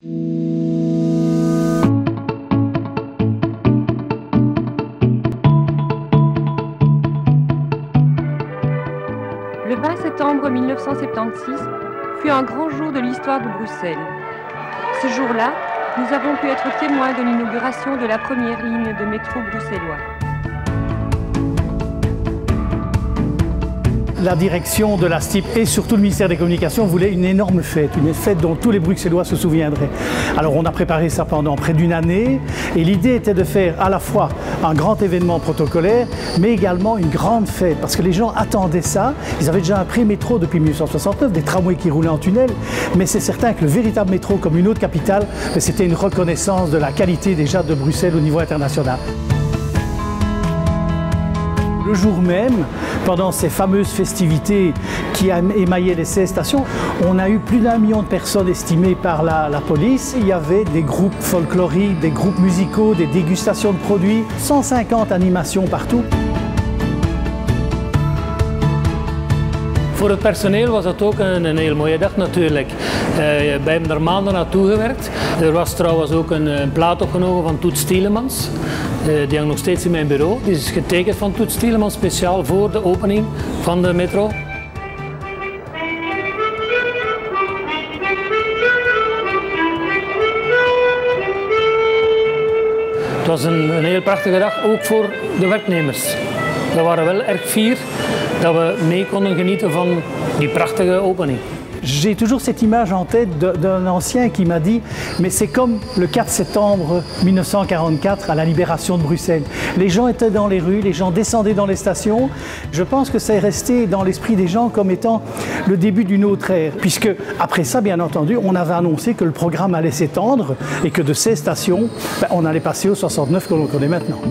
Le 20 septembre 1976 fut un grand jour de l'histoire de Bruxelles. Ce jour-là, nous avons pu être témoins de l'inauguration de la première ligne de métro bruxellois. La direction de la STIP et surtout le ministère des Communications voulaient une fête dont tous les Bruxellois se souviendraient. Alors on a préparé ça pendant près d'une année et l'idée était de faire à la fois un grand événement protocolaire mais également une grande fête parce que les gens attendaient ça. Ils avaient déjà un pré-métro depuis 1969, des tramways qui roulaient en tunnel, mais c'est certain que le véritable métro comme une autre capitale, c'était une reconnaissance de la qualité déjà de Bruxelles au niveau international. Le jour même, pendant ces fameuses festivités qui émaillaient les 16 stations, on a eu plus d'1 million de personnes estimées par la police. Il y avait des groupes folkloriques, des groupes musicaux, des dégustations de produits, 150 animations partout. Voor het personeel was het ook een heel mooie dag natuurlijk. Wij hebben er maanden naartoe gewerkt. Er was trouwens ook een plaat opgenomen van Toets Tielemans. Die hangt nog steeds in mijn bureau. Die is getekend van Toets Tielemans speciaal voor de opening van de metro. Het was een heel prachtige dag, ook voor de werknemers. We waren wel erg fier dat we mee konden genieten van die prachtige opening. J'ai toujours cette image en tête d'un ancien qui m'a dit « mais c'est comme le 4 septembre 1944 à la libération de Bruxelles. Les gens étaient dans les rues, les gens descendaient dans les stations. Je pense que ça est resté dans l'esprit des gens comme étant le début d'une autre ère. Puisque après ça, bien entendu, on avait annoncé que le programme allait s'étendre et que de ces stations, on allait passer aux 69 que l'on connaît maintenant.